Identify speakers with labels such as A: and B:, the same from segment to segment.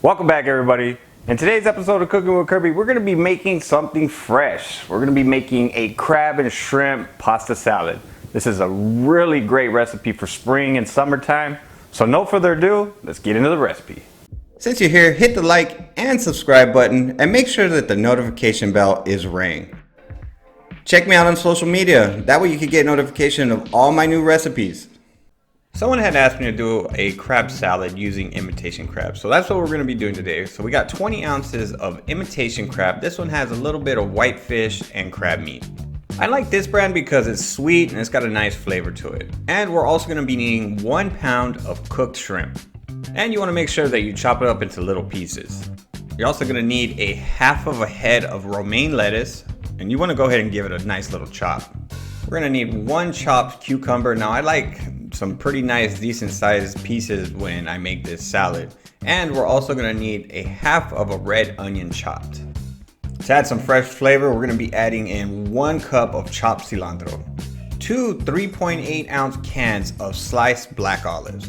A: Welcome back, everybody. In today's episode of Cooking with Kirby, we're going to be making something fresh. We're going to be making a crab and shrimp pasta salad. This is a really great recipe for spring and summertime. So no further ado, let's get into the recipe.
B: Since you're here, hit the like and subscribe button and make sure that the notification bell is ring. Check me out on social media. That way you can get notification of all my new recipes. Someone had asked me to do a crab salad using imitation crab, so that's what we're going to be doing today. So we got 20 ounces of imitation crab. This one has a little bit of white fish and crab meat. I like this brand because it's sweet and it's got a nice flavor to it. And we're also going to be needing 1 pound of cooked shrimp. And you want to make sure that you chop it up into little pieces. You're also going to need a half of a head of romaine lettuce, and you want to go ahead and give it a nice little chop. We're going to need 1 chopped cucumber. Now I like some pretty nice decent sized pieces when I make this salad. And we're also going to need a half of a red onion chopped. To add some fresh flavor, we're going to be adding in 1 cup of chopped cilantro, 2 3.8 ounce cans of sliced black olives.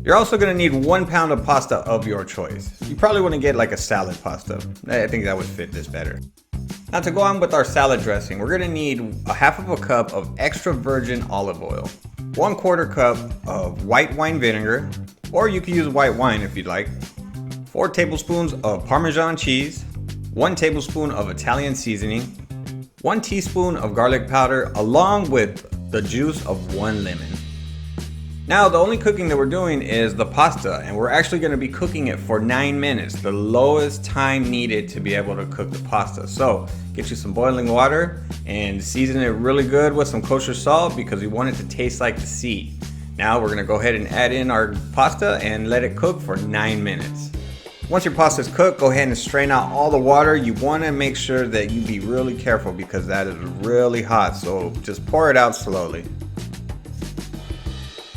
B: You're also going to need 1 pound of pasta of your choice. You probably want to get like a salad pasta. I think that would fit this better. Now to go on with our salad dressing, we're going to need a half of a cup of extra virgin olive oil, 1/4 cup of white wine vinegar, or you can use white wine if you'd like, 4 tablespoons of Parmesan cheese, 1 tablespoon of Italian seasoning, 1 teaspoon of garlic powder, along with the juice of 1 lemon. Now the only cooking that we're doing is the pasta, and we're actually going to be cooking it for 9 minutes, the lowest time needed to be able to cook the pasta. So get you some boiling water and season it really good with some kosher salt because we want it to taste like the sea. Now we're going to go ahead and add in our pasta and let it cook for 9 minutes. Once your pasta is cooked, go ahead and strain out all the water. You want to make sure that you be really careful because that is really hot, so just pour it out slowly.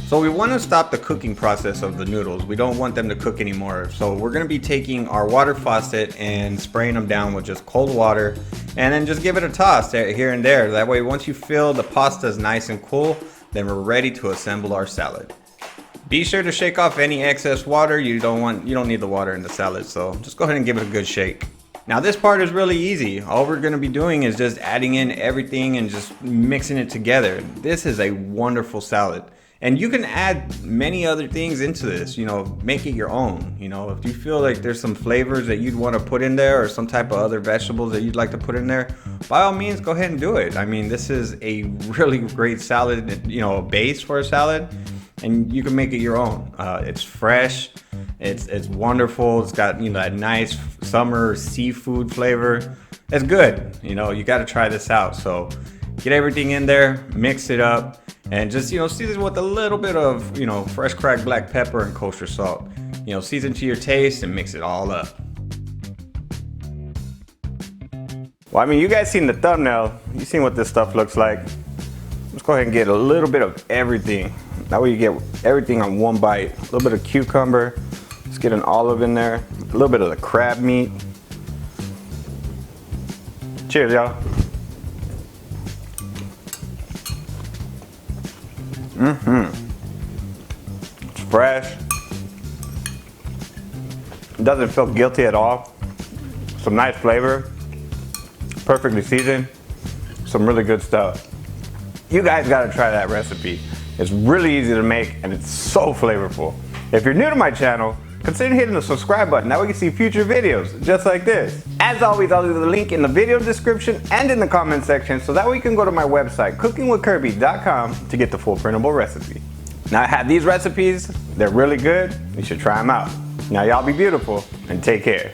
B: So we want to stop the cooking process of the noodles. We don't want them to cook anymore. So we're going to be taking our water faucet and spraying them down with just cold water and then just give it a toss here and there. That way once you feel the pasta is nice and cool, then we're ready to assemble our salad. Be sure to shake off any excess water. You don't need the water in the salad, so just go ahead and give it a good shake. Now this part is really easy. All we're going to be doing is just adding in everything and just mixing it together. This is a wonderful salad. And you can add many other things into this, make it your own. If you feel like there's some flavors that you'd want to put in there or some type of other vegetables that you'd like to put in there, by all means, go ahead and do it. I mean, this is a really great salad, a base for a salad, and you can make it your own. It's fresh, it's wonderful. It's got, that nice summer seafood flavor. It's good. You got to try this out. So get everything in there, mix it up. And just, season with a little bit of, fresh cracked black pepper and kosher salt. Season to your taste and mix it all up.
A: Well, I mean, you guys seen the thumbnail. You seen what this stuff looks like. Let's go ahead and get a little bit of everything. That way you get everything on one bite. A little bit of cucumber. Let's get an olive in there. A little bit of the crab meat. Cheers, y'all. It's fresh. It doesn't feel guilty at all. Some nice flavor. Perfectly seasoned. Some really good stuff. You guys gotta try that recipe. It's really easy to make and it's so flavorful. If you're new to my channel, consider hitting the subscribe button. That way you can see future videos just like this. As always, I'll leave the link in the video description and in the comment section so that way you can go to my website, cookingwithkirby.com, to get the full printable recipe. Now I have these recipes, they're really good, you should try them out. Now y'all be beautiful and take care.